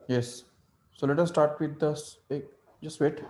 Yes. So let us start with the. Just wait.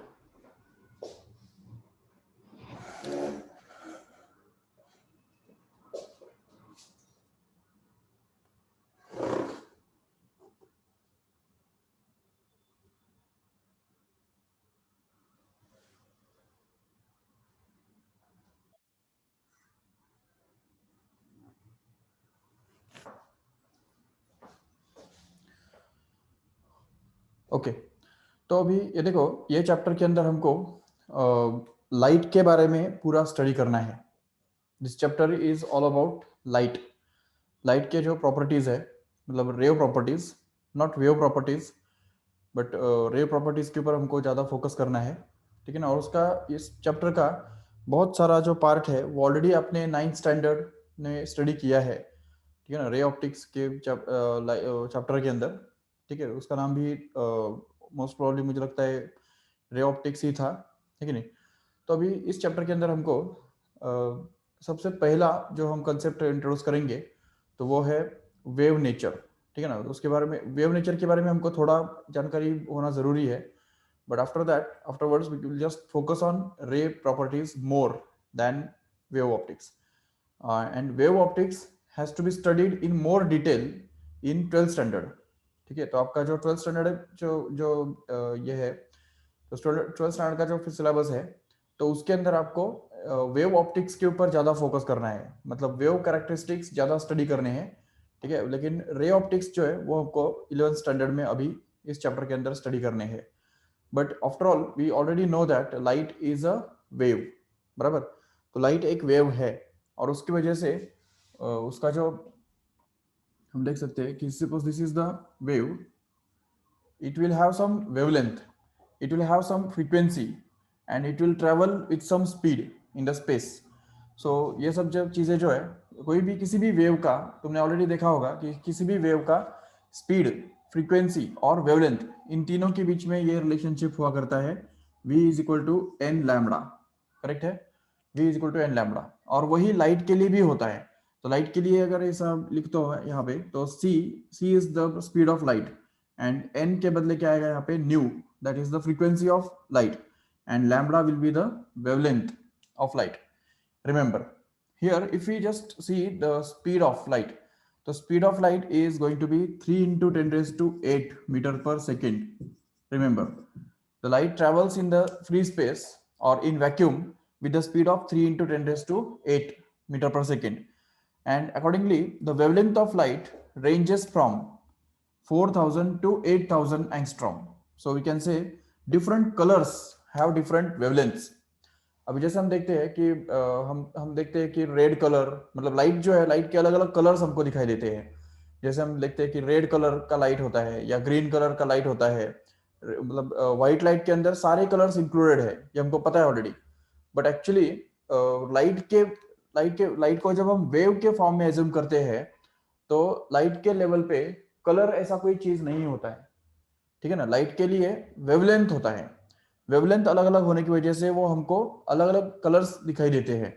Okay. तो अभी ये देखो, ये चैप्टर के अंदर हमको लाइट के बारे में पूरा स्टडी करना है। This chapter is all about light. Light के जो प्रॉपर्टीज है, मतलब ray properties, not wave properties, but ray properties के ऊपर हमको ज़्यादा फोकस करना है। ठीक है ना। और उसका इस चैप्टर का बहुत सारा जो पार्ट है वो ऑलरेडी आपने 9th स्टैंडर्ड ने स्टडी किया है। ठीक है ना, रे ऑप्टिक्स के चैप्टर के अंदर। ठीक है, उसका नाम भी मोस्ट प्रोबेबली मुझे लगता है रे ऑप्टिक्स ही था। ठीक है नहीं। तो अभी इस चैप्टर के अंदर हमको सबसे पहला जो हम कंसेप्ट इंट्रोड्यूस करेंगे तो वो है वेव नेचर। ठीक है ना। उसके बारे में, वेव नेचर के बारे में हमको थोड़ा जानकारी होना जरूरी है। But after that, afterwards we will just focus on ray properties more than wave optics. And wave optics has to be studied in more detail in 12th standard. ठीक है। तो आपका जो 12th स्टैंडर्ड है, जो जो ये है, तो 12th स्टैंडर्ड का जो सिलेबस है, तो उसके अंदर आपको वेव ऑप्टिक्स के ऊपर ज़्यादा फोकस करना है, मतलब वेव कैरेक्टरिस्टिक्स ज़्यादा स्टडी करने हैं। ठीक है। लेकिन रे ऑप्टिक्स जो है वो हमको 11th स्टैंडर्ड में अभी इस चैप्टर के अंदर स्टडी करने हैं। But after all we already know that light is a wave. बराबर। तो लाइट एक वेव है, और उसकी वजह से उसका जो हम देख सकते हैं कि suppose this is the wave, it will have some wavelength, it will have some frequency, and it will travel with some speed in the space. So ये सब जब चीज़ें जो है, कोई भी किसी भी वेव का, तुमने ऑलरेडी देखा होगा कि किसी भी वेव का स्पीड, फ्रीक्वेंसी और वेवलेंथ, इन तीनों के बीच में ये रिलेशनशिप हुआ करता है v is equal to n lambda. Correct है। v is equal to n lambda. और वही लाइट के लिए भी होता है। तो लाइट के लिए अगर ऐसा लिखते हो यहाँ पे, तो c is the speed of light, and n के बदले क्या आएगा यहाँ पे, new, that is the frequency of light, and lambda will be the wavelength of light. Remember, here if we just see the speed of light, the speed of light is going to be 3 into 10 raised to 8 meter per second. Remember, the light travels in the free space or in vacuum with the speed of 3 into 10 raised to 8 meter per second, and accordingly the wavelength of light ranges from 4000 to 8000 angstrom. So we can say different colors have different wavelengths. अभी जैसे हम देखते हैं कि हम देखते हैं कि रेड कलर, मतलब लाइट जो है, लाइट के अलग अलग कलर्स हमको दिखाई देते हैं। जैसे हम देखते हैं कि रेड कलर का लाइट होता है या ग्रीन कलर का लाइट होता है। मतलब व्हाइट लाइट के अंदर सारे कलर्स इंक्लूडेड है, ये हमको पता है ऑलरेडी। बट एक्चुअली लाइट को जब हम वेव के फॉर्म में एज्यूम करते हैं, तो लाइट के लेवल पे कलर ऐसा कोई चीज नहीं होता है। ठीक है ना। लाइट के लिए वेवलेंथ होता है। वेवलेंथ अलग अलग होने की वजह से वो हमको अलग अलग कलर्स दिखाई देते हैं।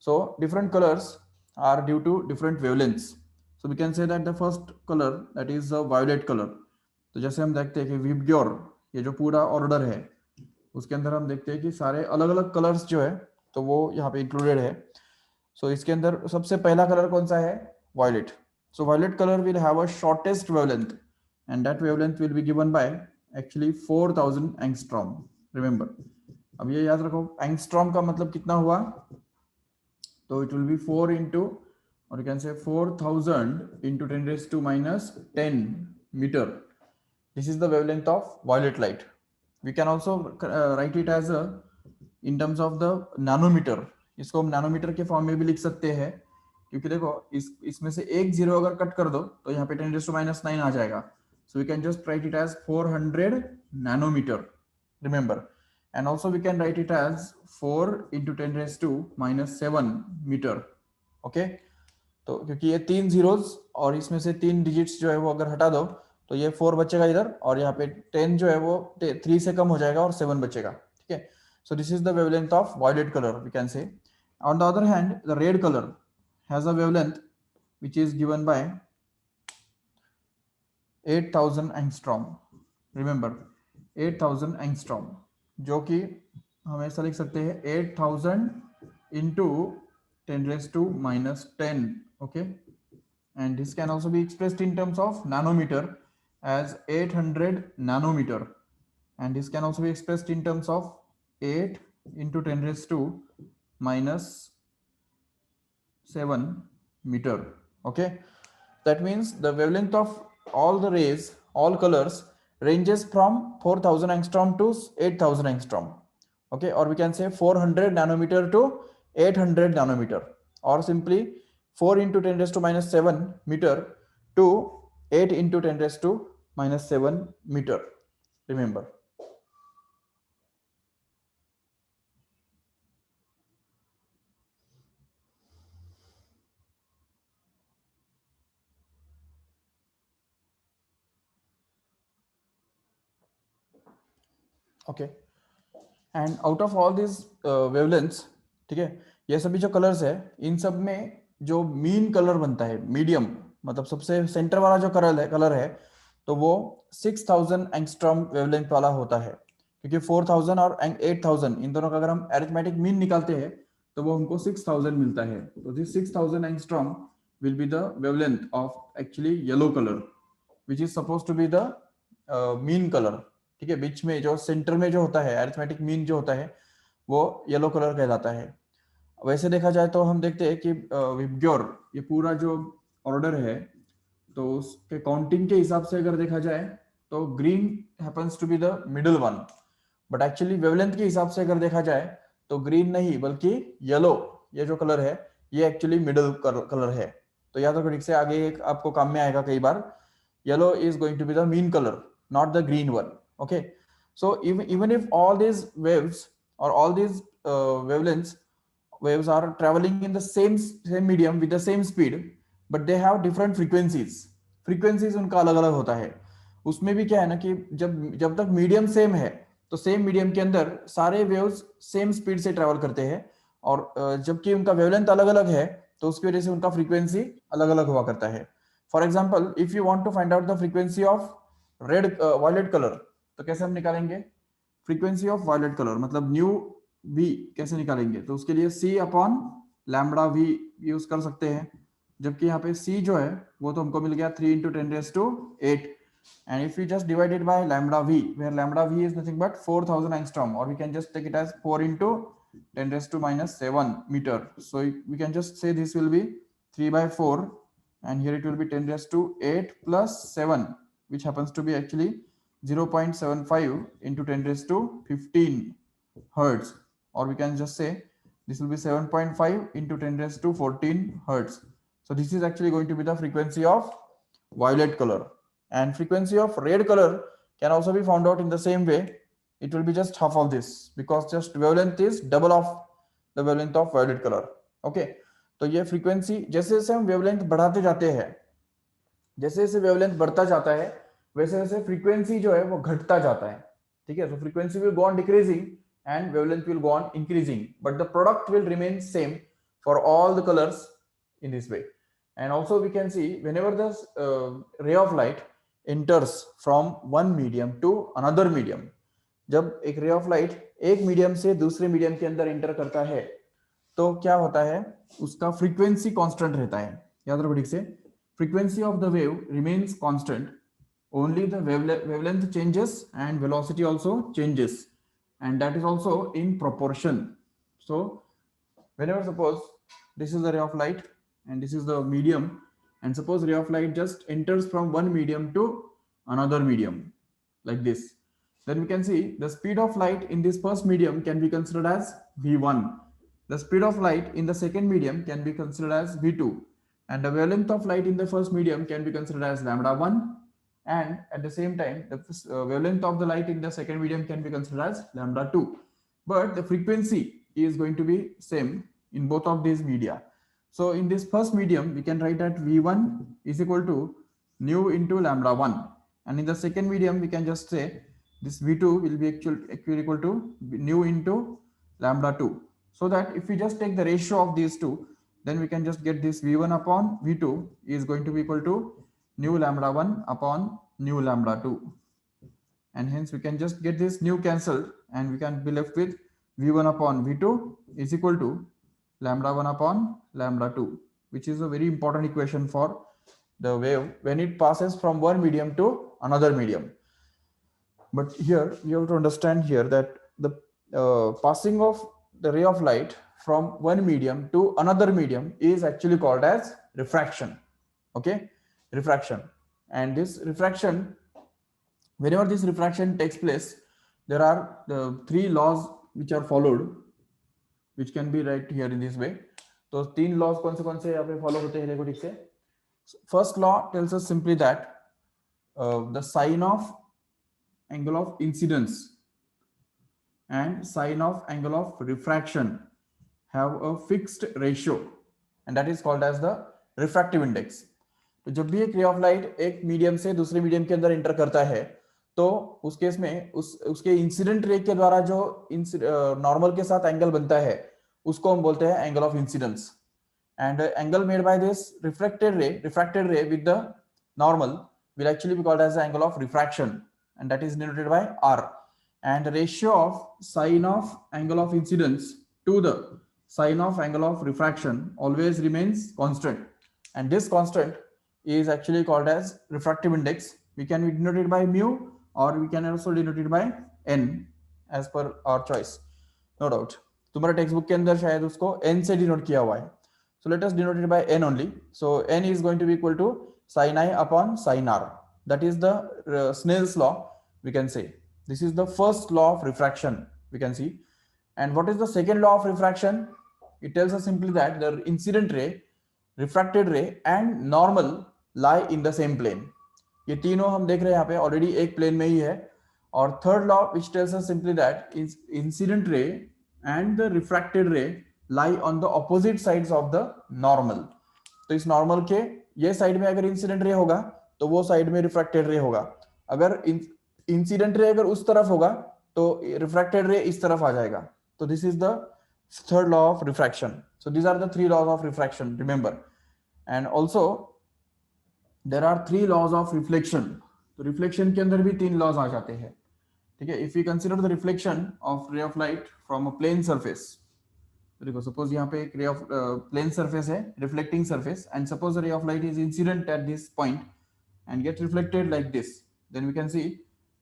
So different colours are due to different wavelengths. So we can say that the first colour that is violet colour. तो जैसे हम देखते हैं कि विबग्योर, ये जो पूरा ऑर्डर है, उसके अंदर हम देखते हैं कि सारे अलग अलग कलर्स जो है, तो वो यहाँ पे इंक्लूडेड है। सो इसके अंदर सबसे पहला कलर कौन सा है, violet. So violet colour will have a shortest wavelength, and that wavelength will be given by actually 4000 angstrom. Remember, अब ये याद रखो, angstrom का मतलब कितना हुआ, तो it will be 4 into, or you can say 4000 into 10 raised to minus 10 meter. This is the wavelength of violet light. We can also write it as a in terms of the nanometer. इसको हम nanometre के form में भी लिख सकते हैं, क्योंकि देखो इसमें से एक जीरो अगर कट कर दो तो यहाँ पे 10 raised to minus 9 आ जाएगा. So we can just write it as 400 nanometer. Remember, and also we can write it as 4 into 10 raised to minus 7 meter. Okay. तो क्योंकि ये तीन जीरोस और इसमें से तीन डिजिट्स जो है वो अगर हटा दो, तो ये 4 बचेगा इधर, और यहाँ पे 10 जो है वो 3 से कम हो जाएगा और 7 बचेगा। ठीक है। So this is the wavelength of violet colour, we can say. On the other hand, the red colour has a wavelength which is given by 8000 angstrom. Remember 8000 angstrom, जो कि हम ऐसा लिख सकते हैं 8000 into 10⁻⁻10. Okay, and this can also be expressed in terms of nanometer as 800 nanometer, and this can also be expressed in terms of 8 into 10⁻⁷ meter. Okay, that means the wavelength of all the rays, all colors, ranges from 4000 angstrom to 8000 angstrom. Okay, or we can say 400 nanometer to 800 nanometer, or simply 4 into 10⁻⁷ meter to 8 into 10⁻⁷ meter. Remember. Okay, and out of all this wavelengths, ठीक है, ये सभी जो colours है, इन सब में जो mean colour बनता है, मीडियम मतलब सबसे सेंटर वाला जो कलर है, तो वो 6000 एंगस्ट्रॉम वेवलेंथ वाला होता है, क्योंकि 4000 और 8000 इन दोनों का अगर हम अरिथमेटिक मीन निकालते हैं तो वो हमको 6000 मिलता है. तो this 6000 angstrom will be the wavelength of actually yellow colour, which is suppose to be the mean colour. ठीक है, बीच में जो सेंटर में जो होता है अरिथमेटिक मीन जो होता है वो येलो कलर कहलाता है. वैसे देखा जाए तो हम देखते हैं कि विबग्योर ये पूरा जो ऑर्डर है, तो उसके काउंटिंग के हिसाब से अगर देखा जाए तो green happens to be the middle one, but actually wavelength के हिसाब से अगर देखा जाए तो ग्रीन नहीं बल्कि येलो, ये जो कलर है ये एक्चुअली मिडिल कलर है. तो याद रखो ठीक से, आगे एक आपको काम में आएगा कई बार. Yellow is going to be the mean colour, not the green one. Okay, so even if all these waves or all these waves are traveling in the same medium with the same speed, but they have different frequencies उनका अलग अलग होता है. उसमें भी क्या है ना कि जब तक मीडियम सेम है तो सेम मीडियम के अंदर सारे वेव्स सेम स्पीड से ट्रेवल करते हैं, और जबकि उनका वेवलेंथ अलग अलग है तो उसकी वजह से उनका फ्रीक्वेंसी अलग अलग हुआ करता है. For example, if you want to find out the frequency of red violet colour, तो कैसे हम निकालेंगे फ्रीक्वेंसी ऑफ वायलेट कलर, मतलब न्यू वी कैसे निकालेंगे, तो उसके लिए c upon lambda we use कर सकते हैं. जबकि यहाँ पे सी जो है वो तो हमको मिल गया 3 into 10⁸, and if we just divide it by lambda v, where lambda v is nothing but 4000 angstrom, or we can just take it as 4 into 10⁻⁷ meter. So we can just say this will be 3 by 4, and here it will be 10⁸ plus 7, which happens to be actually 0.75 into 10⁻15 hertz, or we can just say this will be 7.5 into 10⁻14 hertz. So this is actually going to be the frequency of violet color, and frequency of red color can also be found out in the same way. It will be just half of this, because just wavelength is double of the wavelength of violet color. Okay, तो ये frequency जैसे जैसे हम wavelength बढ़ाते जाते हैं, जैसे जैसे वेवलेंथ बढ़ता जाता है वैसे वैसे फ्रीक्वेंसी जो है वो घटता जाता है. ठीक है, so frequency will go on decreasing and wavelength will go on increasing, but the product will remain same for all the colors in this way. And also we can see whenever the ray of light enters from one medium to another medium, जब एक ray of light एक medium से दूसरे medium के अंदर enter करता है तो क्या होता है, उसका फ्रीक्वेंसी कांस्टेंट रहता है. याद रखो ठीक से, frequency of the wave remains constant, only the wavelength changes and velocity also changes, and that is also in proportion. So whenever suppose this is the ray of light and this is the medium, and suppose ray of light just enters from one medium to another medium like this, then we can see the speed of light in this first medium can be considered as v1, the speed of light in the second medium can be considered as v2, and the wavelength of light in the first medium can be considered as lambda 1, and at the same time the wavelength of the light in the second medium can be considered as lambda 2, but the frequency is going to be same in both of these media. So in this first medium we can write that v1 is equal to nu into lambda 1, and in the second medium we can just say this v2 will be actually equal to nu into lambda 2, so that if we just take the ratio of these two, then we can just get this v1 upon v2 is going to be equal to nu lambda 1 upon nu lambda 2. and hence we can just get this new cancelled, and we can be left with v1 upon v2 is equal to lambda 1 upon lambda 2, which is a very important equation for the wave when it passes from one medium to another medium. But here you have to understand here that the passing of the ray of light from one medium to another medium is actually called as refraction. Okay, refraction. And this refraction, whenever this refraction takes place, there are the three laws which are followed, which can be right here in this way. तो तीन laws कौन से यहाँ पे follow होते हैं, देखो ठीक से. First law tells us simply that the sign of angle of incidence and sign of angle of refraction have a fixed ratio, and that is called as the refractive index. तो जब भी एक ray of light एक medium से दूसरे medium के अंदर inter करता है, तो उस केस में उसके इंसिडेंट रे के द्वारा जो नॉर्मल के साथ एंगल बनता है उसको हम बोलते हैं angle of incidence. And angle made by this refracted ray with the normal will actually be called as the angle of refraction, and that is denoted by r. And the ratio of sine of angle of incidence to the sine of angle of refraction always remains constant, and this constant is actually called as refractive index. We can denote it by mu, or we can also denote it by n as per our choice. No doubt तुम्हारे text book के अंदर शायद उसको n से denote किया हुआ है. So let us denote it by n only. So n is going to be equal to sin I upon sin r. That is the Snell's law, we can say. This is the first law of refraction, we can see. And what is the second law of refraction? It tells us simply that the incident ray, refracted ray and normal lie in the same plane. ये तीनों हम देख रहे हैं यहाँ पे already एक plane में ही है. और third law which tells us simply that incident ray and the refracted ray lie on the opposite sides of the normal. तो इस नॉर्मल के ये साइड में अगर इंसिडेंट रे होगा तो वो साइड में रिफ्रैक्टेड रे होगा. अगर इंसिडेंट रे अगर उस तरफ होगा तो रिफ्रैक्टेड रे इस तरफ आ जाएगा. तो this is the third law of refraction. So these are the three laws of refraction, remember. And also there are three laws of reflection. तो रिफ्लेक्शन के अंदर भी तीन लॉज आ जाते हैं. ठीक है, if you consider the reflection of ray of light from a plane surface. देखो सपोज यहाँ पे एक रे ऑफ प्लेन सरफेस है, reflecting surface, and suppose ray of light is incident at this point and get reflected like this. Then we can see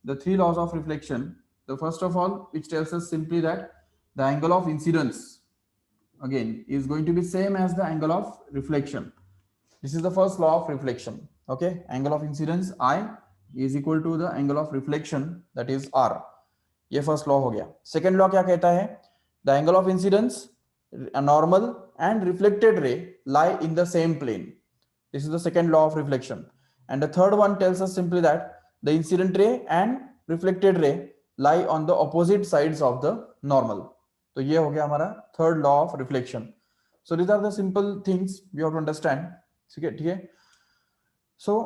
the three laws of reflection. The first of all, which tells us simply that the angle of incidence again is going to be same as the angle of reflection. This is the first law of reflection. Okay, angle of incidence I is equal to the angle of reflection, that is r. ये first law हो गया. Second law क्या कहता है? The angle of incidence, a normal and reflected ray lie in the same plane. This is the second law of reflection. And the third one tells us simply that the incident ray and reflected ray lie on the opposite sides of the normal. तो ये हो गया हमारा third law of reflection. So these are the simple things we have to understand. ठीक है. So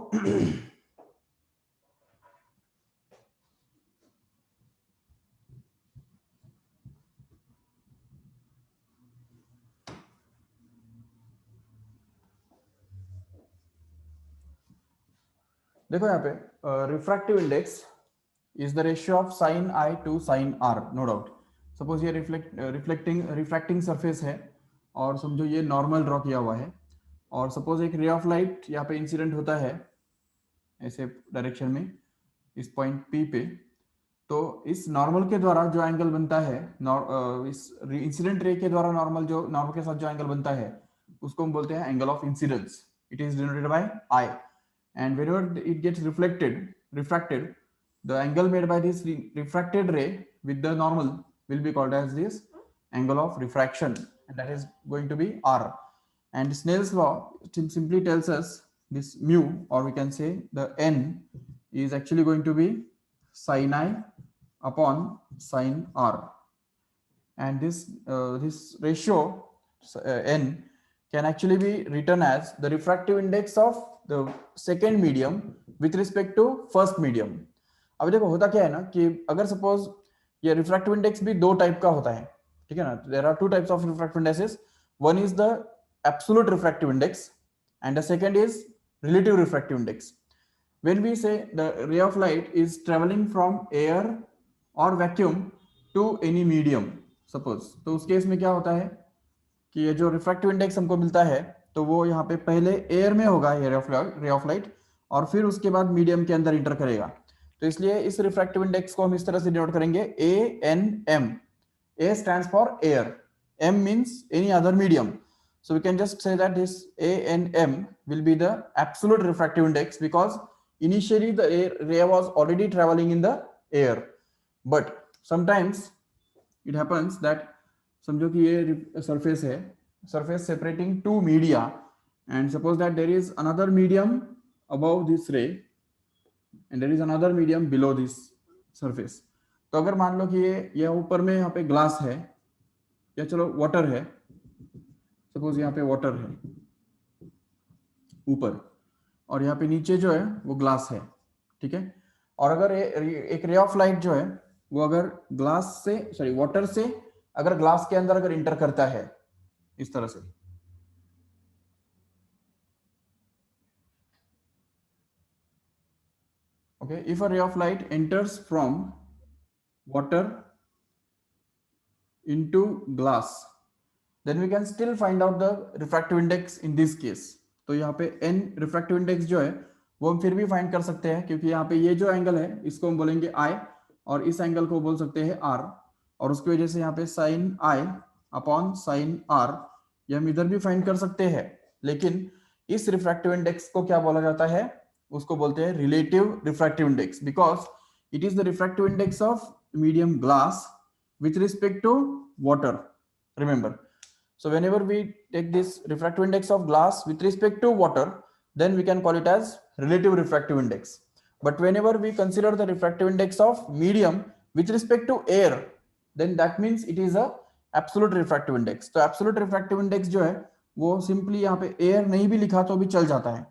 देखो यहाँ पे refractive index is the ratio of sine i to sine r. No doubt suppose ये रिफ्रैक्टिंग सरफेस है और समझो ये नॉर्मल ड्रॉ किया हुआ है, और सपोज एक रे ऑफ लाइट यहाँ पे इंसिडेंट होता है ऐसे डायरेक्शन में इस पॉइंट पी पे. तो इस नॉर्मल के द्वारा जो एंगल बनता है, इस इंसिडेंट रे के द्वारा नॉर्मल के साथ जो एंगल बनता है उसको हम बोलते हैं angle of incidence. It is denoted by I. And whenever it gets refracted, the angle made by this refracted ray with the normal will be called as this angle of refraction, and that is going to be r. And Snell's law simply tells us this mu, or we can say the n, is actually going to be sin I upon sin r. And this ratio n can actually be written as the refractive index of the second medium with respect to first medium. अब देखो होता क्या है ना कि अगर suppose ये refractive index भी दो टाइप का होता है, ठीक है ना. There are two types of refractive indexes. One is the absolute refractive index and the second is relative refractive index. when we say the ray of light is traveling from air or vacuum to any medium, suppose, तो उस case में क्या होता है कि ये जो refractive index हमको मिलता है तो वो यहाँ पे पहले एयर में होगा ये रे ऑफ लाइट, और फिर उसके बाद मीडियम के अंदर इंटर करेगा। तो इसलिए इस रिफ्रैक्टिव इंडेक्स को हम इस तरह से डिनोट करेंगे ANM। A stands for air, M means any other medium. So we can just say that this ANM will be the absolute refractive index because initially the ray was already traveling in the air. But sometimes it happens that समझो कि ये surface है, surface separating two media, and suppose that there is another medium above this ray and there is another medium below this surface. तो अगर मान लो कि ये ऊपर में यहाँ पे ग्लास है या चलो वाटर है, सपोज यहाँ पे वाटर है ऊपर और यहाँ पे नीचे जो है वो ग्लास है, ठीक है। और अगर एक रे ऑफ लाइट जो है वो अगर ग्लास से सॉरी वाटर से अगर ग्लास के अंदर अगर इंटर करता है इस तरह से, okay, if a ray of light enters from water into glass then we can still find out the refractive index in this case. तो यहाँ पे n refractive index जो है वो हम फिर भी फाइंड कर सकते हैं क्योंकि यहाँ पे ये जो एंगल है इसको हम बोलेंगे I और इस एंगल को बोल सकते हैं R, और उसकी वजह से यहाँ पे sin I upon sin R ये हम इधर भी फाइंड कर सकते हैं। लेकिन इस रिफ्रैक्टिव इंडेक्स को क्या बोला जाता है, उसको बोलते हैं relative refractive index, because it is the refractive index of medium glass with respect to water, remember. So whenever we take this refractive index of glass with respect to water, then we can call it as relative refractive index. But whenever we consider the refractive index of medium with respect to air, then that means it is a absolute refractive index. तो absolute refractive index जो है वो simply यहाँ पे air नहीं भी लिखा तो भी चल जाता है,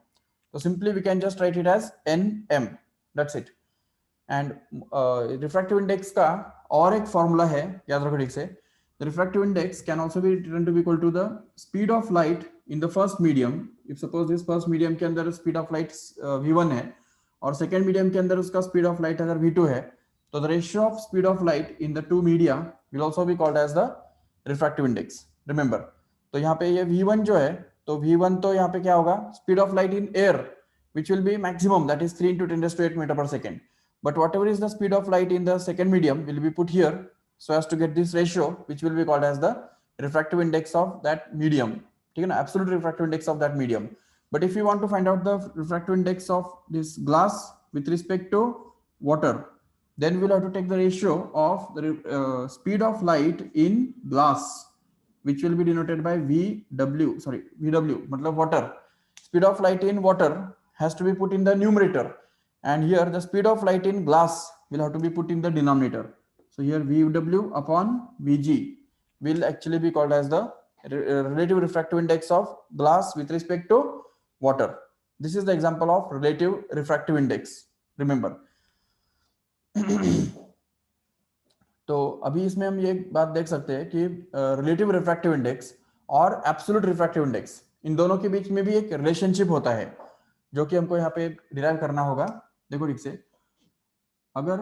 तो simply we can just write it as NM, that's it. And refractive index का और एक फॉर्मूला है, याद रखो ठीक से, the refractive index can also be written to be equal to the speed of light in the first medium. If suppose this first medium के अंदर स्पीड ऑफ लाइट v1 है और सेकंड मीडियम के अंदर उसका स्पीड ऑफ लाइट अगर v2 है, तो the ratio of speed of light in the two media will also be called as the refractive index, remember. तो यहाँ पे ये v1 जो है, तो v1 तो यहाँ पे क्या होगा, speed of light in air which will be maximum, that is 3 × 10⁸ metre पर second. But whatever is the speed of light in the second medium will be put here so as to get this ratio, which will be called as the refractive index of that medium, ठीक है ना, absolute refractive index of that medium. But if you want to find out the refractive index of this glass with respect to water, then we'll have to take the ratio of the speed of light in glass, which will be denoted by VW, sorry, VW, मतलब water. Speed of light in water has to be put in the numerator. And here the speed of light in glass will have to be put in the denominator. So here VW upon VG will actually be called as the relative refractive index of glass with respect to water. This is the example of relative refractive index, remember. तो अभी इसमें हम ये बात देख सकते हैं कि रिलेटिव रिफ्रैक्टिव इंडेक्स और एब्सोल्यूट रिफ्रैक्टिव इंडेक्स, इन दोनों के बीच में भी एक रिलेशनशिप होता है जो कि हमको यहाँ पे डिराइव करना होगा। देखो ठीक से, अगर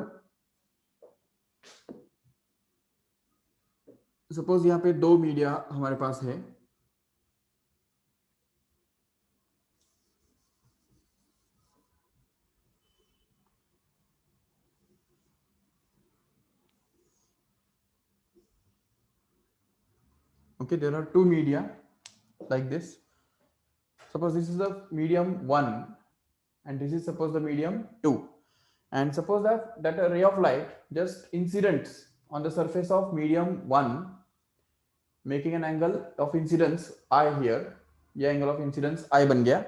सपोज यहाँ पे दो मीडिया हमारे पास है, okay, there are two media like this. Suppose this is the medium 1 and this is suppose the medium 2, and suppose that a ray of light just incidents on the surface of medium 1 making an angle of incidence I here, ये angle of incidence I बन गया,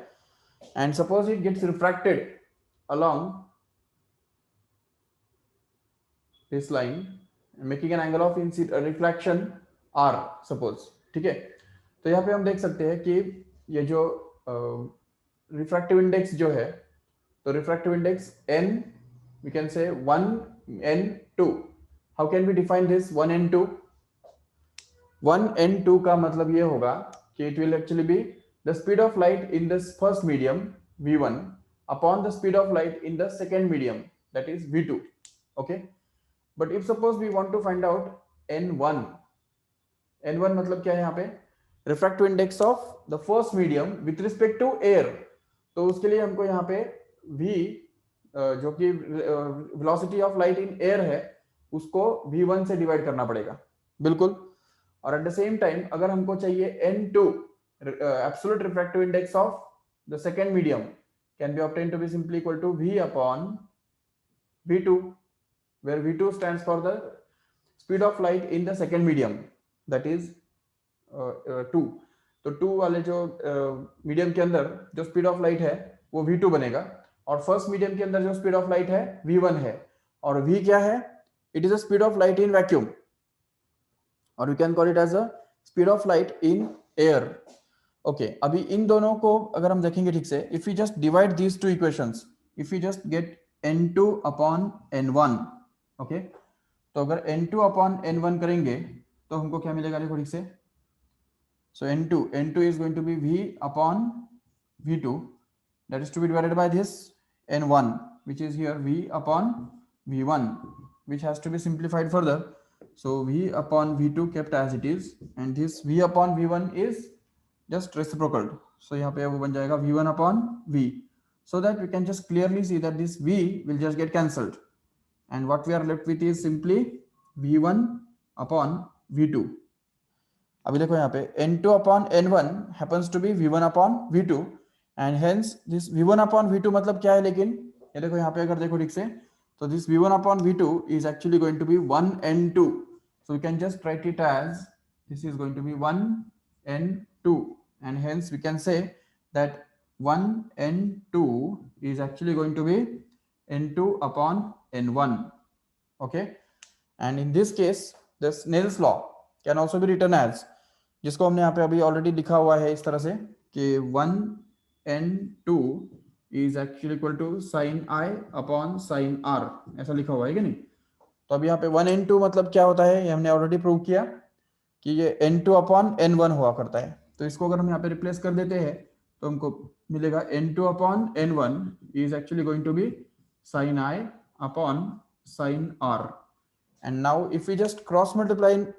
and suppose it gets refracted along this line making an angle of reflection R suppose, ठीक है। तो यहाँ पे हम देख सकते हैं कि ये जो रिफ्रैक्टिव इंडेक्स जो है, तो refractive index n we can say 1 n 2. How can we define this 1 n 2? 1 n 2 का मतलब ये होगा कि it will actually be the speed of light in this first medium v1 upon the speed of light in the second medium, that is v2. Okay, but if suppose we want to find out n1, n1 मतलब क्या है यहाँ पे, refractive index of the first medium with respect to air, तो उसके लिए हमको यहाँ पे v जो कि velocity of light in air है उसको v1 से डिवाइड करना पड़ेगा, बिल्कुल। और एट द सेम टाइम अगर हमको चाहिए n2, absolute refractive index of the second medium can be obtain to be simply equal to v upon v2, where v2 stands for the speed of light in the second medium, that is 2। तो 2 वाले जो medium के अंदर जो speed of light है वो v2 बनेगा, और फर्स्ट मीडियम के अंदर जो स्पीड ऑफ लाइट है v1 है, और v क्या है, it is a speed of light in vacuum, और you can call it as a speed of light in air. Okay, अभी इन दोनों को अगर हम देखेंगे ठीक से, if you just divide these two equations, if you just get n2 upon n1, okay, तो अगर n2 अपॉन n1 करेंगे तो हमको क्या मिलेगा, देखो ठीक से। सो n2 is going to be v upon v2, that is to be divided by this n1, which is here v upon v1, which has to be simplified further. So v upon v2 kept as it is, and this v upon v1 is just reciprocal, so यहाँ पे वो बन जाएगा v1 upon v, so that we can just clearly see that this v will just get cancelled, and what we are left with is simply v1 upon v2। अभी देखो यहाँ पे n2 upon n1 happens to be v1 upon v2, and hence this v1 upon v2 मतलब क्या है, लेकिन ये देखो यहाँ पे अगर देखो ठीक से, तो this v1 upon v2 is actually going to be 1n2, so we can just write it as this is going to be 1n2, and hence we can say that 1n2 is actually going to be n2 upon n1। okay, and in this case the Snell's law can also be written as, जिसको हमने यहाँ पे अभी already लिखा हुआ है इस तरह से कि 1n2 is actually equal to sin I upon sin R, ऐसा लिखा हुआ है कि नहीं। तो अभी यहाँ पे 1n2 मतलब क्या होता है, ये हमने ऑलरेडी प्रूव किया कि ये n2 अपॉन n1 हुआ करता है। तो इसको अगर हम यहाँ पे रिप्लेस कर देते हैं तो हमको मिलेगा n2 upon n1 is actually going to be sin I upon sin R, and now if we just cross multiply in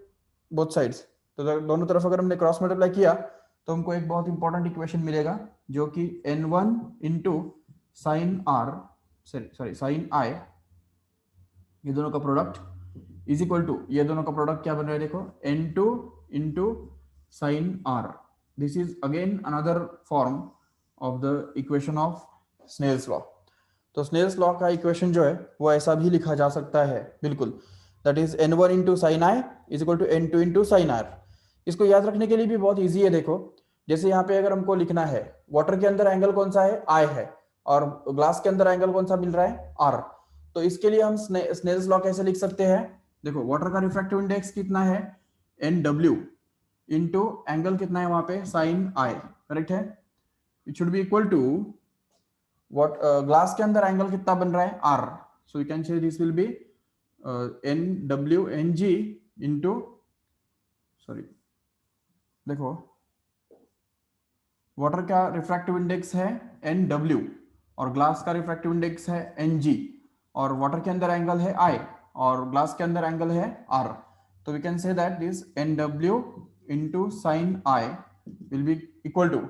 both sides, तो दोनों तरफ अगर हमने क्रॉस मल्टीप्लाई किया तो हमको एक बहुत इंपॉर्टेंट इक्वेशन मिलेगा, जो कि n1 into sine R, sorry sine I, ये दोनों का प्रोडक्ट इज इक्वल टू, ये दोनों का प्रोडक्ट क्या बन रहा है, देखो n2 into sine r. This is again another form of the equation of Snell's law. तो स्नेल्स लॉ का इक्वेशन जो है वो ऐसा भी लिखा जा सकता है, बिल्कुल, that is n1 into sine i is equal to n2 into sine r. इसको याद रखने के लिए भी बहुत इजी है, देखो जैसे यहाँ पे अगर हमको लिखना है वाटर के अंदर एंगल कौन सा है, आई है, और ग्लास के अंदर एंगल कौन सा मिल रहा है, आर। तो इसके लिए हम स्नेल्स लॉ कैसे लिख सकते हैं, देखो वाटर का रिफ्रैक्टिव इंडेक्स कितना है, NW, इंटू एंगल कितना है वहां पे, साइन आई, करेक्ट है। It should be equal to what, glass के अंदर एंगल कितना बन रहा है, r, so you can say this will be NW NG into, sorry देखो वाटर का रिफ्रैक्टिव इंडेक्स है NW और ग्लास का रिफ्रैक्टिव इंडेक्स है NG, और वाटर के अंदर एंगल है I और ग्लास के अंदर एंगल है R। तो we can say that this NW into sine I will be equal to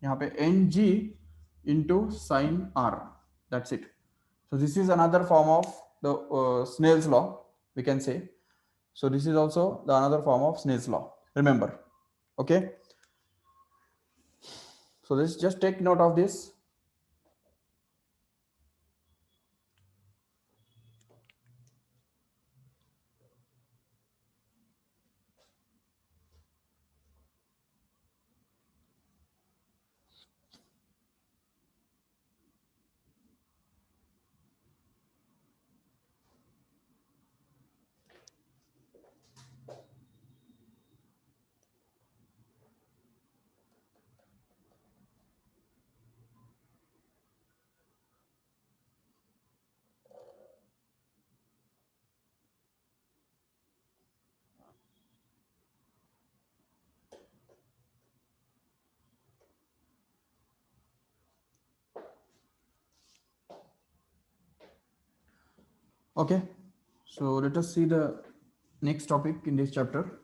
यहाँ पे NG into sine R, that's it. So this is another form of the Snell's law, we can say. So this is also the another form of Snell's law, remember, okay? So this, just take note of this. Okay, so let us see the next topic in this chapter.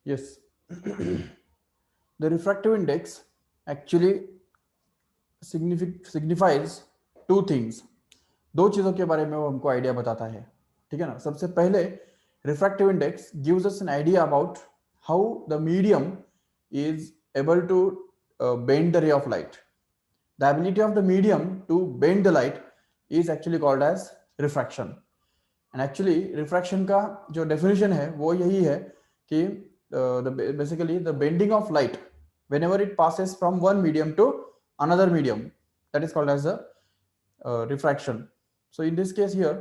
Yes. The refractive index actually signifies two things. दो चीजों के बारे में वो हमको idea बताता है, ठीक है ना. सबसे पहले refractive index gives us an idea about how the medium is able to bend the ray of light. The ability of the medium to bend the light is actually called as refraction. And actually refraction का जो definition है वो यही है कि basically the bending of light whenever it passes from one medium to another medium, that is called as the refraction. So in this case here,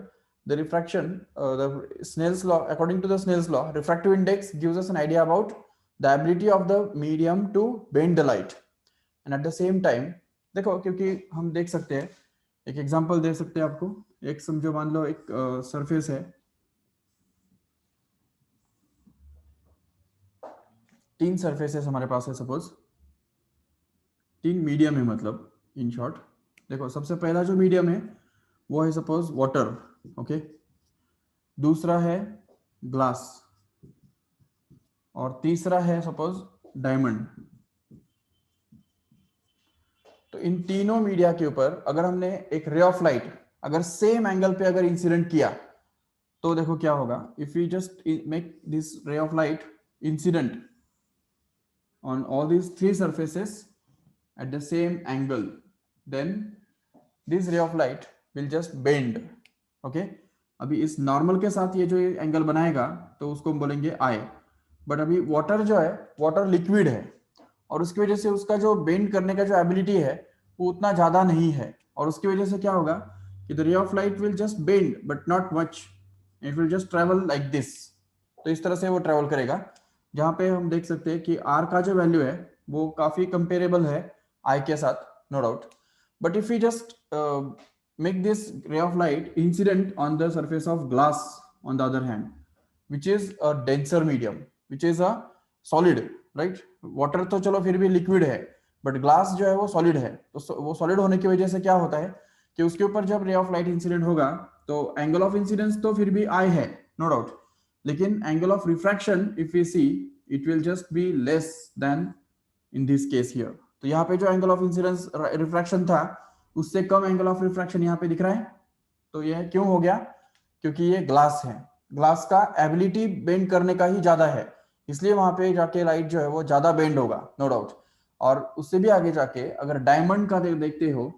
the refraction, the Snell's law, according to the Snell's law, refractive index gives us an idea about the ability of the medium to bend the light. And at the same time, देखो, क्योंकि हम देख सकते हैं, एक example दे सकते हैं आपको. एक समझो, मान लो एक सरफेस है, तीन सरफेसेस हमारे पास है, सपोज तीन मीडियम है, मतलब इन शॉर्ट. देखो, सबसे पहला जो मीडियम है वो है सपोज वाटर, ओके. दूसरा है ग्लास, और तीसरा है सपोज डायमंड. तो इन तीनों मीडिया के ऊपर अगर हमने एक रे ऑफ लाइट अगर सेम एंगल पे अगर इंसिडेंट किया तो देखो क्या होगा. If you just make this ray of light incident on all these three surfaces at the same angle, then this ray of light will just bend. okay, अभी इस नॉर्मल के साथ ये जो एंगल बनाएगा तो उसको हम बोलेंगे आई. बट अभी वाटर जो है, वाटर लिक्विड है, और उसकी वजह से उसका जो बेंड करने का जो एबिलिटी है वो उतना ज्यादा नहीं है. और उसकी वजह से क्या होगा कि the ray of light will just bend but not much, it will just travel like this. तो इस तरह से वो ट्रेवल करेगा, जहां पे हम देख सकते हैं कि आर का जो वैल्यू है वो काफी कंपेरेबल है आई के साथ, no doubt. But if you just make this ray of light incident on the surface of glass on the other hand, which is a denser medium, which is a solid, right. Water तो चलो फिर भी liquid है, but glass जो है वो solid है. तो वो सॉलिड होने की वजह से क्या होता है कि उसके ऊपर जब रे ऑफ लाइट इंसिडेंट होगा तो एंगल ऑफ इंसिडेंस तो फिर भी आई है, नो डाउट. लेकिन angle of refraction if we see it will just be less than in this case here. तो यहाँ पे जो एंगल ऑफ इंसिडेंस रिफ्रैक्शन था उससे कम एंगल ऑफ रिफ्रैक्शन यहाँ पे दिख रहा है. तो ये क्यों हो गया? क्योंकि ये ग्लास है, ग्लास का एबिलिटी बेंड करने का ही ज्यादा है, इसलिए वहां पे जाके लाइट जो है वो ज्यादा बेंड होगा, नो डाउट. और उससे भी आगे जाके अगर डायमंड का देखते हो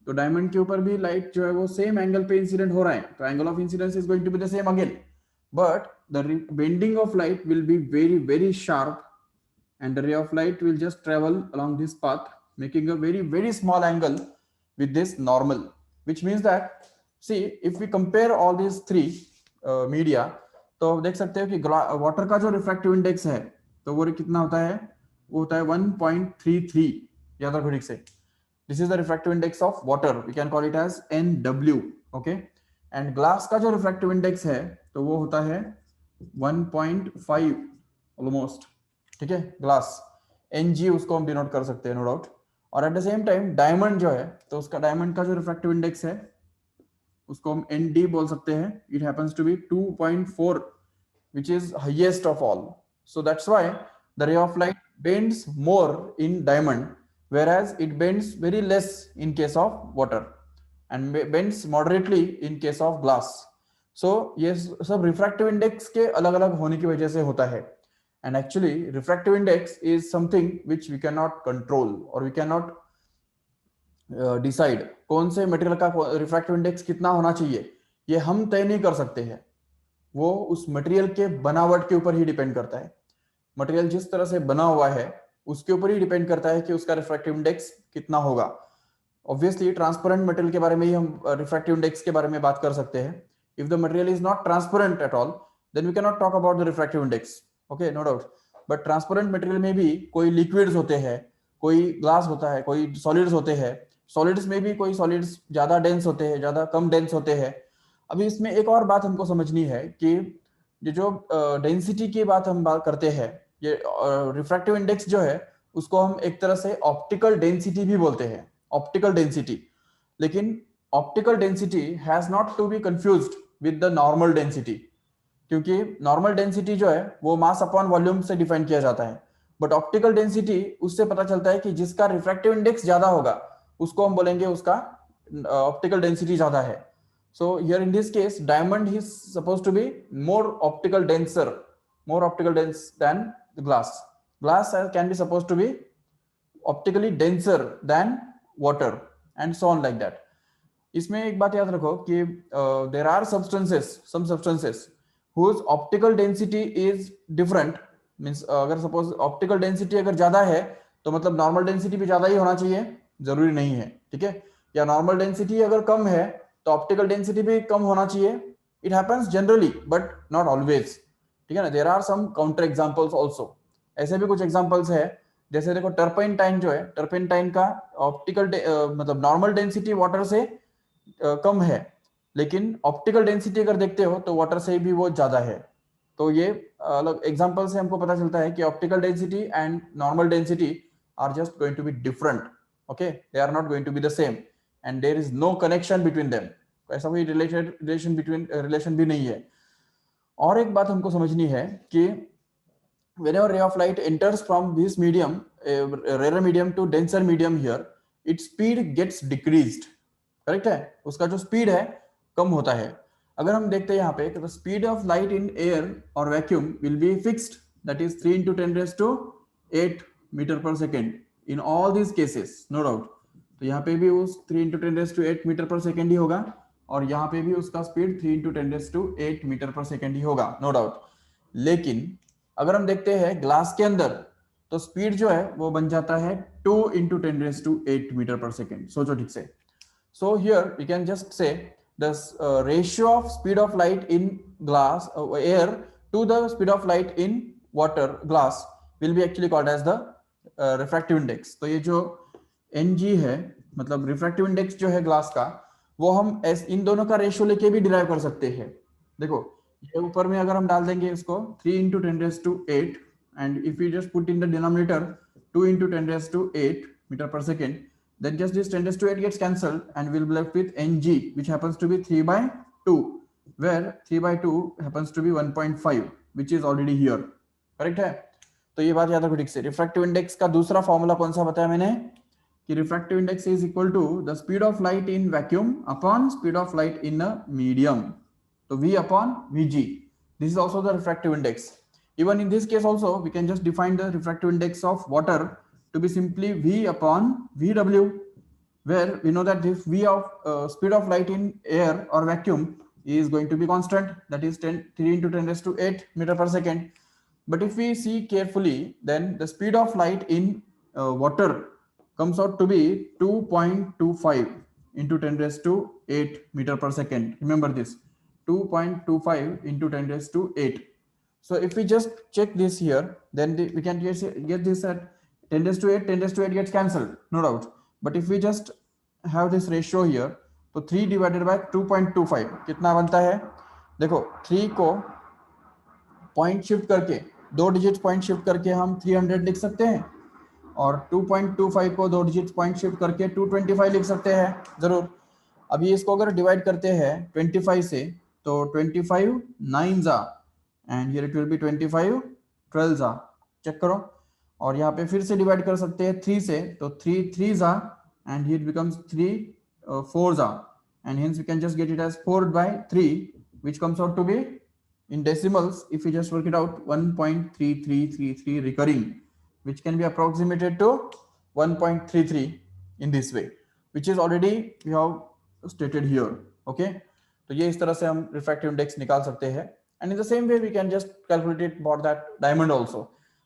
तो डायमंड के ऊपर भी लाइट जो है वो सेम एंगल पे इंसिडेंट हो रहा है, तो angle of incidence is going to be the same again. But the bending of light will be very, very sharp, and the ray of light will just travel along this path, making a very, very small angle with this normal. Which means that, see, if we compare all these three media, तो देख सकते हो कि water का जो refractive index है तो वो कितना होता है, वो होता है 1.33. याद रखो ठीक से. This is the refractive index of water. We can call it as NW. Okay. And glass का जो रिफ्रैक्टिव इंडेक्स है तो वो होता है 1.5 ऑलमोस्ट, ठीक है. ग्लास Ng उसको हम डिनोट कर सकते हैं, नो डाउट. और eight the same time diamond जो है तो उसका डायमंड का जो रिफ्रैक्टिव इंडेक्स है उसको हम Nd बोल सकते हैं. It happens to be 2.4, which is highest of all. So that's why the ray of light bends more in diamond, whereas it bends very less in case of water and bends moderately in case of glass. So ये सब refractive index के अलग अलग होने की वजह से होता है. And actually refractive index is something which we cannot control or we cannot decide. कौन से मटेरियल का refractive index कितना होना चाहिए ये हम तय नहीं कर सकते हैं. वो उस मटेरियल के बनावट के ऊपर ही डिपेंड करता है. मटेरियल जिस तरह से बना हुआ है उसके ऊपर ही डिपेंड करता है कि उसका रिफ्रैक्टिव इंडेक्स कितना होगा. ऑब्वियसली ट्रांसपेरेंट मटेरियल के बारे में ही हम रिफ्रैक्टिव इंडेक्स के बारे में बात कर सकते हैं. If the material is not transparent at all then we can not talk about the refractive index, okay, no doubt. But transparent material में भी कोई लिक्विड्स होते हैं, कोई ग्लास होता है, कोई सॉलिड्स होते हैं, सॉलिड्स में भी कोई सॉलिड्स ज्यादा डेंस होते हैं, ज्यादा कम डेंस होते हैं। अभी इसमें एक और बात हमको समझनी है कि ये जो डेंसिटी की बात हम बात करते हैं, ये रिफ्रैक्टिव इंडेक्स जो है उसको हम एक तरह से ऑप्टिकल डेंसिटी भी बोलते हैं, ऑप्टिकल डेंसिटी। लेकिन optical density has not to be confused with the normal density, क्योंकि नॉर्मल डेंसिटी जो है वो मास अपॉन वॉल्यूम से डिफाइन किया जाता है, बट ऑप्टिकल डेंसिटी उससे पता चलता है कि जिसका रिफ्रैक्टिव इंडेक्स ज्यादा होगा उसको हम बोलेंगे उसका ऑप्टिकल डेंसिटी ज्यादा है। So here in this case diamond is supposed to be more optical denser, more optical dense than the glass. Glass can be supposed to be optically denser than water and so on like that. इसमें एक बात याद रखो कि there are substances, some substances whose optical density is different, means अगर suppose optical density अगर ज्यादा है तो मतलब normal density भी ज्यादा ही होना चाहिए, जरूरी नहीं है, ठीक है। या normal density अगर कम है तो optical density भी कम होना चाहिए। It happens generally but not always, ठीक है ना। There are some counter examples also, ऐसे भी कुछ एग्जांपल्स है। जैसे देखो टर्पेंटाइन जो है, टर्पेंटाइन का ऑप्टिकल मतलब नॉर्मल डेंसिटी वाटर से कम है, लेकिन ऑप्टिकल डेंसिटी अगर देखते हो तो वाटर से भी वो ज्यादा है। तो ये अलग एग्जांपल से हमको पता चलता है कि optical density and normal density are just going to be different, okay, they are not going to be the same and there is no connection between them. ऐसा कोई रिलेशन भी नहीं है। और एक बात हमको समझनी है कि whenever ray of light enters from this medium, rarer medium to denser medium here, its speed gets decreased, correct है, उसका जो स्पीड है कम होता है। अगर हम देखते हैं यहाँ पे कि the speed of light in air or vacuum will be fixed, that is 3 into 10 raised to 8 meter per second in all these cases, no doubt। तो यहाँ पे भी उस 3 into 10 raised to 8 meter per second ही होगा, और यहाँ पे भी उसका speed 3 into 10 raised to 8 metre पर सेकेंड ही होगा, नो डाउट। लेकिन अगर हम देखते हैं ग्लास के अंदर तो स्पीड जो है वो बन जाता है 2 into 10 raised to 8 मीटर पर सेकेंड। सोचो ठीक से। So here we can just say the ratio of speed of light in glass air to the speed of light in water glass will be actually called as the refractive index. तो ये जो Ng है, मतलब refractive index जो है glass का, वो हम इन दोनों का रेशियो लेके भी डिराइव कर सकते हैं। देखो ये ऊपर में अगर हम डाल देंगे इसको 3 into 10 raised to 8 and if we just put in the denominator 2 into 10 raised to 8 meter per second, then just this 10 raised to 8 gets cancelled and we'll be left with Ng, which happens to be 3 by 2, where 3 by 2 happens to be 1.5, which is already here, correct है। तो ये बात याद रखो ठीक से। Refractive index का दूसरा फॉर्मूला कौन सा बताया मैंने, कि refractive index is equal to the speed of light in vacuum upon speed of light in a medium, तो V upon Vg, this is also the refractive index. Even in this case also we can just define the refractive index of water to be simply V upon Vw, where we know that if V of speed of light in air or vacuum is going to be constant, that is 3 into 10 raised to 8 meter per second. But if we see carefully, then the speed of light in water comes out to be 2.25 into 10 raised to 8 meter per second. Remember this, 2.25 into 10 raised to 8. So if we just check this here, then we can get this at 10 raised to 8, 10 raised to 8 gets cancelled, no doubt. But if we just have this ratio here, तो 3 divided by 2.25 कितना बनता है, देखो 3 को point shift करके, 2 digit point shift करके हम 300 लिख सकते हैं, और 2.25 को 2 डिजिट पॉइंट शिफ्ट करके 225 लिख सकते हैं जरूर। अभी इसको अगर डिवाइड करते हैं 25 से, तो 25 9 जा and here it will be 25 12 जा, चेक करो। और यहाँ पे फिर से डिवाइड कर सकते हैं 3 से, तो 3 3 जा एंड हियर बिकम्स 3 4 जा, and hence we can just get it as 4 by 3, which comes out to be in decimals, if we just work it out, 1.3333 recurring, which can be approximated to 1.33 in this way, which is already we have stated here, okay। तो ये इस तरह से हम refractive index निकाल सकते हैं, and in the same way we can just calculate it for that diamond also.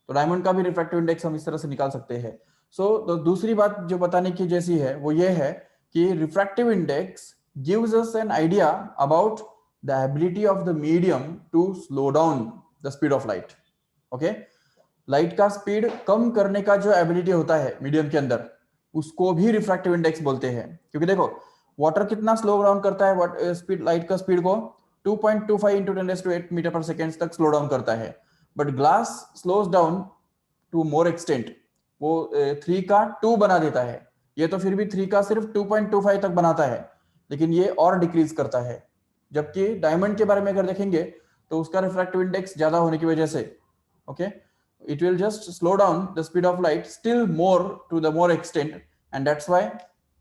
तो डायमंड का भी रिफ्रैक्टिव इंडेक्स हम इस तरह से निकाल सकते हैं। सो तो दूसरी बात जो बताने की जैसी है वो ये है कि refractive index gives us an idea about the ability of the medium to slow down the speed of light, okay. Light का स्पीड कम करने का जो एबिलिटी होता है मीडियम के अंदर, उसको भी रिफ्रैक्टिव इंडेक्स बोलते हैं। क्योंकि देखो वाटर कितना स्लो डाउन करता है, स्पीड लाइट का स्पीड को 2.25 into 10⁸ मीटर पर सेकेंड तक स्लो डाउन करता है, but glass slows down to more extent, वो 3 का 2 बना देता है। ये तो फिर भी 3 का सिर्फ 2.25 तक बनाता है, लेकिन ये और डिक्रीज करता है। जबकि डायमंड के बारे में अगर देखेंगे तो उसका रिफ्रैक्टिव इंडेक्स ज्यादा होने की वजह से okay it will just slow down the speed of light still more to the more extent, and that's why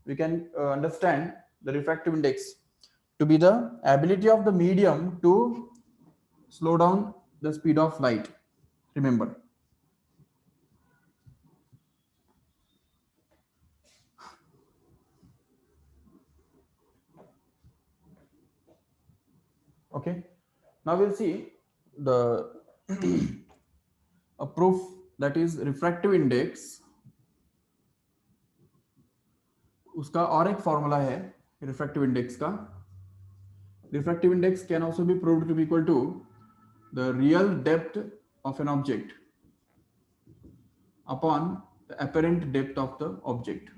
we can understand the refractive index to be the ability of the medium to slow down the speed of light. Remember, okay, now we'll see the a proof that is refractive index, उसका और एक formula है refractive index का। Refractive index can also be proved to be equal to the real depth of an object upon the apparent depth of the object.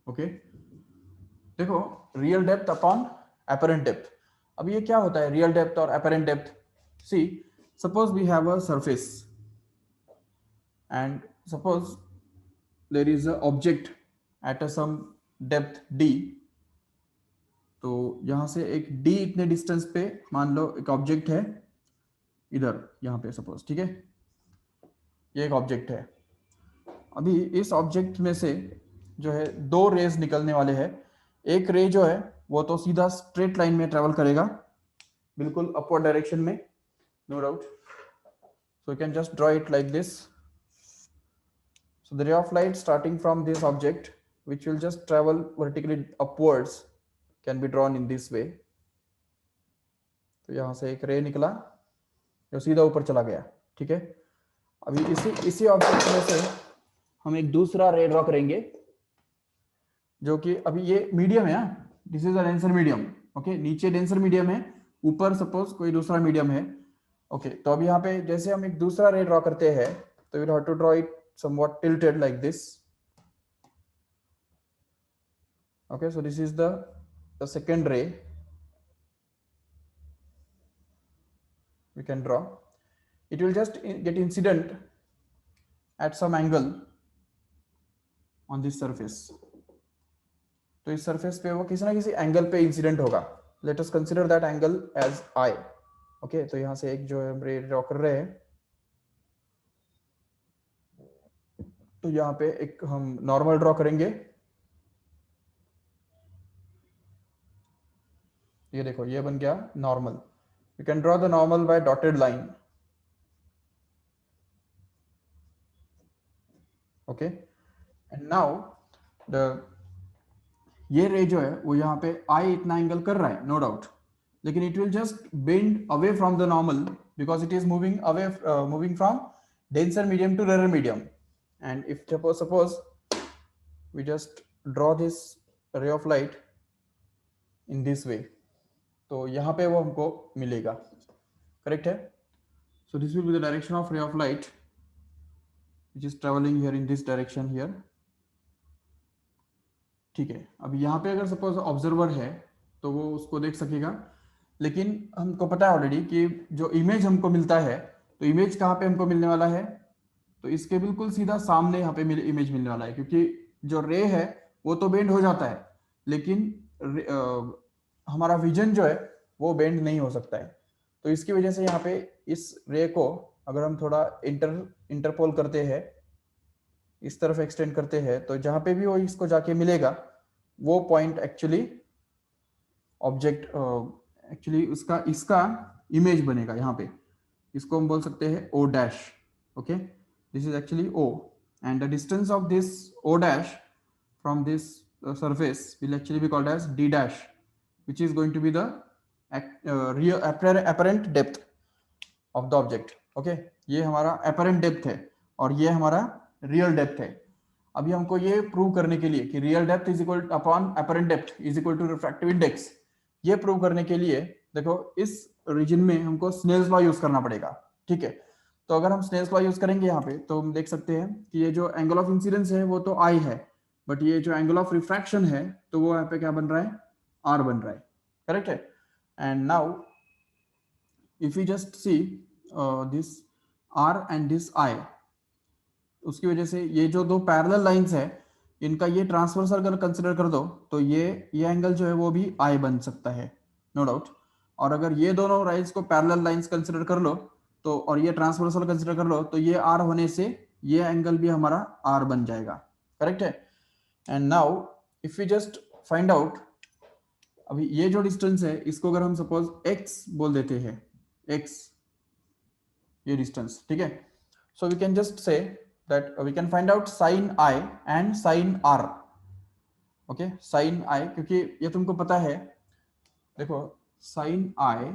Okay देखो, real depth upon apparent depth. अब ये क्या होता है real depth और apparent depth? See suppose we have a surface and suppose there is a object at a some depth d, तो यहां से एक d इतने डिस्टेंस पे मान लो एक ऑब्जेक्ट है इधर, यहां पे सपोज, ठीक है, ये एक ऑब्जेक्ट है। अभी इस ऑब्जेक्ट में से जो है 2 रेज निकलने वाले हैं। एक रे जो है वो तो सीधा स्ट्रेट लाइन में ट्रेवल करेगा, बिल्कुल अपवर्ड डायरेक्शन में, no doubt. So you can just draw it like this. So the ray of light starting from this object, which will just travel vertically upwards, can be drawn in this way. तो यहां से एक रे निकला जो सीधा ऊपर चला गया, ठीक है। अभी इसी ऑब्जेक्ट में से हम एक दूसरा रे ड्रॉ करेंगे, जो कि अभी ये मीडियम है, this is a denser medium, okay. नीचे डेंसर मीडियम है, ऊपर सपोज कोई दूसरा मीडियम है, ओके। तो अब यहाँ पे जैसे हम एक दूसरा रे ड्रॉ करते हैं तो we'll have to draw it somewhat tilted like this. Okay, so this is the second ray we can draw. It will just get incident at some angle on this surface. तो इस surface पे वो किसी ना किसी angle पे incident होगा। Let us consider that angle as I. Okay, तो यहाँ से एक जो रे ड्रॉ कर रहे हैं, तो यहाँ पे एक हम नॉर्मल ड्रॉ करेंगे। ये देखो, ये बन गया normal. You can draw the normal by dotted line, okay. And now the ये रे जो है वो यहाँ पे आई इतना एंगल कर रहा है, नो डाउट, लेकिन it will just bend away from the normal because it is moving away, moving from denser medium to rare medium. And if suppose we just draw this ray of light in this way, तो यहाँ पे वो हमको मिलेगा, correct है। So this will be the direction of ray of light which is traveling here in this direction here, ठीक है। अब यहाँ पे अगर सपोज ऑब्जर्वर है तो वो उसको देख सकेगा, लेकिन हमको पता है ऑलरेडी कि जो इमेज हमको मिलता है, तो इमेज कहाँ पे हमको मिलने वाला है, तो इसके बिल्कुल सीधा सामने यहाँ पे इमेज मिलने वाला है। क्योंकि जो रे है वो तो बेंड हो जाता है, लेकिन हमारा विजन जो है वो बेंड नहीं हो सकता है। तो इसकी वजह से यहाँ पे इस रे को अगर हम थोड़ा इंटरपोल करते हैं, इस तरफ एक्सटेंड करते हैं, तो जहां पे भी वो इसको जाके मिलेगा वो पॉइंट एक्चुअली ऑब्जेक्ट, एक्चुअली उसका इसका इमेज बनेगा। यहाँ पे इसको हम बोल सकते हैं O dash, okay. This is actually O, and the distance of this O dash from this surface will actually be called as d dash, which is going to be the real apparent depth of the object, okay। ये हमारा apparent depth है और ये हमारा real depth है। अभी हमको ये प्रूव करने के लिए कि real depth is equal upon apparent depth is equal to refractive index, ये प्रूव करने के लिए देखो इस रीजन में हमको स्नेल्स लॉ यूज करना पड़ेगा, ठीक है। तो अगर हम स्नेल्स लॉ यूज करेंगे यहाँ पे तो हम देख सकते हैं कि ये जो एंगल ऑफ इंसिडेंस है वो तो आई है, बट ये जो एंगल ऑफ रिफ्रैक्शन है तो वो यहाँ पे क्या बन रहा है, आर बन रहा है, करेक्ट है। And now if you just see this R and this I, उसकी वजह से ये जो दो पैरेलल लाइंस है इनका ये ट्रांसवर्सल अगर कंसिडर कर दो तो ये एंगल जो है वो भी आई बन सकता है, नो डाउट। और अगर ये दोनों लाइंस को पैरेलल लाइंस कंसिडर कर लो तो, और ये ट्रांसवर्सल कंसिडर कर लो तो ये आर होने से ये एंगल भी हमारा आर बन जाएगा, करेक्ट है। And now if you just find out, अभी ये जो डिस्टेंस है इसको अगर हम सपोज एक्स बोल देते हैं, एक्स ये डिस्टेंस, ठीक है। So we can just say that we can find out sin I and sin R, okay, sin I, क्योंकि ये तुमको पता है, देखो sin I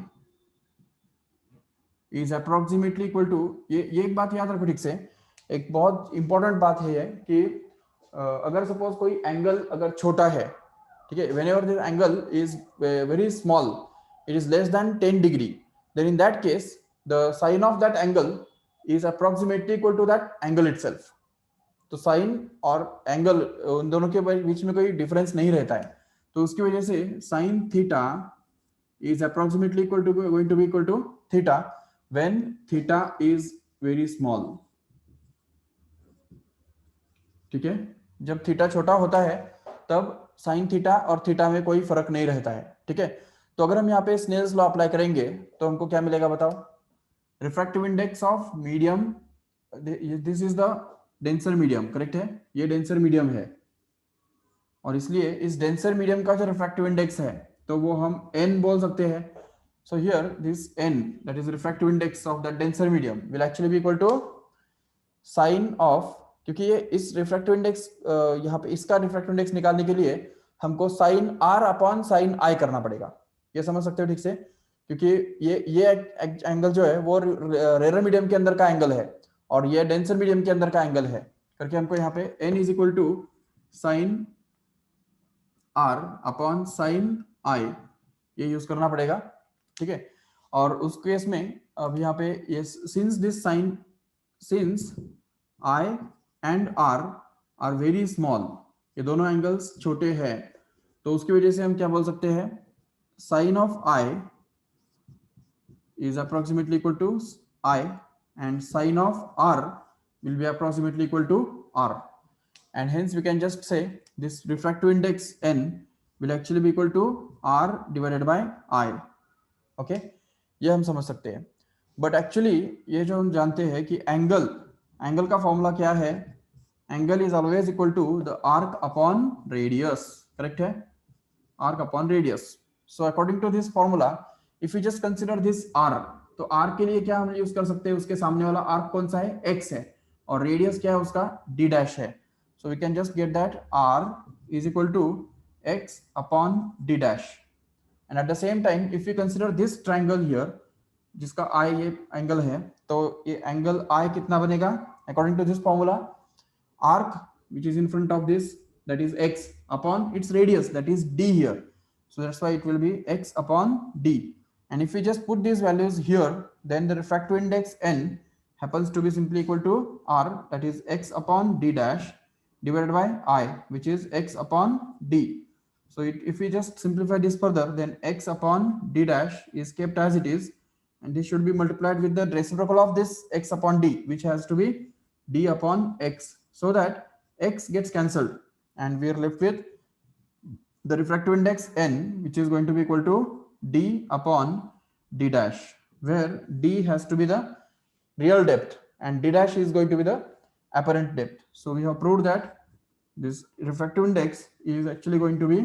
is approximately equal to, ये एक बात याद रखो ठीक से, एक बहुत इंपॉर्टेंट बात है कि अगर सपोज कोई एंगल अगर छोटा है, ठीक है, whenever the angle is very small, it is less than 10 degree, then in that case the sin of that angle is approximately equal to that angle itself. तो साइन और एंगल उन दोनों के बीच में कोई डिफरेंस नहीं रहता है, तो उसकी वजह से sine theta is approximately equal to going to be equal to theta when theta is very small, ठीक है। जब थीटा छोटा होता है तब साइन थीटा और थीटा में कोई फर्क नहीं रहता है, ठीक है। तो अगर हम यहाँ पे स्नेल्स लॉ अप्लाई करेंगे तो हमको क्या मिलेगा बताओ, refractive index of medium, this is the denser medium, correct है, ये डेंसर मीडियम है, और इसलिए इस डेंसर मीडियम का जो रिफ्रैक्टिव इंडेक्स है तो वो हम n बोल सकते हैं। So here this n, that is refractive index of the denser medium, will actually be equal to sine of, क्योंकि ये इस रिफ्रैक्टिव इंडेक्स यहाँ पे इसका रिफ्रैक्टिव इंडेक्स निकालने के लिए हमको sine r upon sine i करना पड़ेगा, ये समझ सकते हो ठीक से, क्योंकि ये एंगल जो है वो रेयर मीडियम के अंदर का एंगल है और ये डेंसर मीडियम के अंदर का एंगल है, करके हमको यहाँ पे n is equal to sine r upon sine i ये यूज करना पड़ेगा, ठीक है। और उस केस में अब यहाँ पे ये since this sine, since i and r are very small, ये दोनों एंगल्स छोटे हैं, तो उसकी वजह से हम क्या बोल सकते हैं, sine of i is approximately equal to I and sin of R will be approximately equal to R, and hence we can just say this refractive index n will actually be equal to R divided by I, okay, ये हम समझ सकते हैं। But actually ये जो हम जानते हैं कि एंगल का फॉर्मूला क्या है, angle is always equal to the arc upon radius, correct है, arc upon radius. So according to this formula if you just consider this r, तो r के लिए क्या हम यूज कर सकते हैं, उसके सामने वाला आर्क कौन सा है, x है, और रेडियस क्या है उसका d डैश है, so we can just get that r is equal to x upon d dash. And at the same time if you consider this triangle here जिसका i ये एंगल है, तो ये एंगल i कितना बनेगा, according to this formula arc which is in front of this, that is x upon its radius, that is d here, so that's why it will be x upon d, and if we just put these values here then the refractive index n happens to be simply equal to r, that is x upon d dash divided by I, which is x upon d. So if we just simplify this further, then x upon d dash is kept as it is, and this should be multiplied with the reciprocal of this x upon d, which has to be d upon x, so that x gets cancelled and we are left with the refractive index n, which is going to be equal to d upon d dash, where d has to be the real depth and d dash is going to be the apparent depth. So we have proved that this refractive index is actually going to be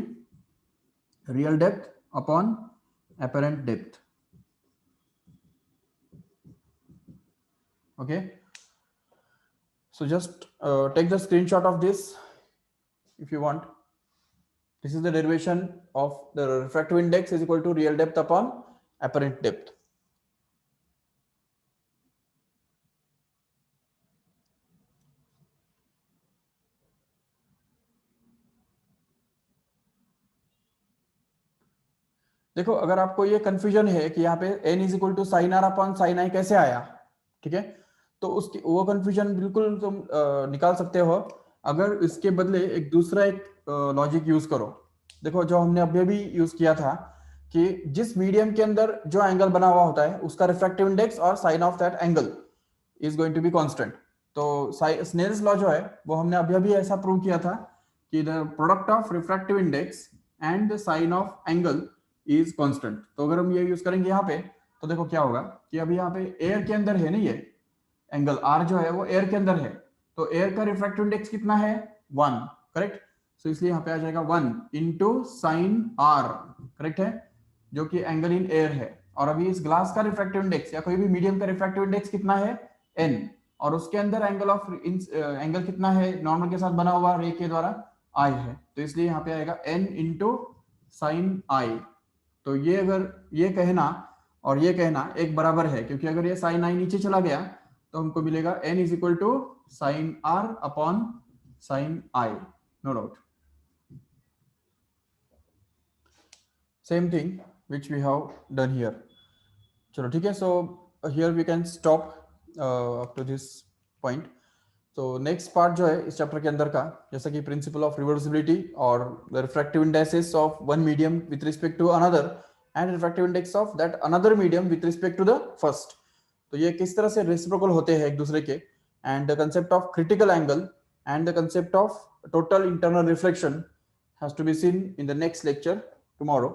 real depth upon apparent depth, okay. So just take the screenshot of this if you want. This is the derivation of the refractive index is equal to real depth upon apparent depth. देखो अगर आपको ये confusion है कि यहाँ पे n is equal to sine R upon sine I कैसे आया, ठीक है, तो उसकी वो कंफ्यूजन बिल्कुल तुम निकाल सकते हो अगर इसके बदले एक दूसरा एक लॉजिक यूज करो। देखो जो हमने अभी भी यूज किया था कि जिस मीडियम के अंदर जो एंगल बना हुआ होता है उसका रिफ्रैक्टिव इंडेक्स और sine of that angle is going to be constant. तो स्नेल्स लॉ जो है वो हमने अभी ऐसा प्रूव किया था कि the product of refractive index and the sine of angle is constant. तो अगर हम ये यूज करेंगे यहाँ पे तो देखो क्या होगा कि अभी यहाँ पे एयर के अंदर है नहीं, ये एंगल आर जो है वो एयर के अंदर है, तो एयर का रिफ्रैक्टिव इंडेक्स कितना है 1, करेक्ट। सो इसलिए यहाँ पे आ जाएगा 1 इंटू साइन आर, करेक्ट है, जो कि एंगल इन एयर है। और अभी इस ग्लास का रिफ्रैक्टिव इंडेक्स या कोई भी मीडियम का रिफ्रैक्टिव इंडेक्स कितना है n, और उसके अंदर एंगल ऑफ एंगल कितना है नॉर्मल के साथ बना हुआ रे के द्वारा i है, तो इसलिए यहाँ पे आएगा n इंटू साइन आई। तो ये अगर ये कहना और ये कहना एक बराबर है, क्योंकि अगर ये साइन आई नीचे चला गया तो हमको मिलेगा n is equal to sine R upon sine I, no doubt. Same thing which we have done here. चलो ठीक है, so here we can stop up to this point. तो नेक्स्ट पार्ट जो है इस चैप्टर के अंदर का, जैसा कि प्रिंसिपल ऑफ रिवर्सिबिलिटी और the refractive indexes of one medium with respect to another and refractive index of that another medium with respect to the first, तो ये किस तरह से रेसिप्रोकल होते हैं एक दूसरे के, and the concept of critical angle and the concept of total internal reflection has to be seen in the next lecture tomorrow.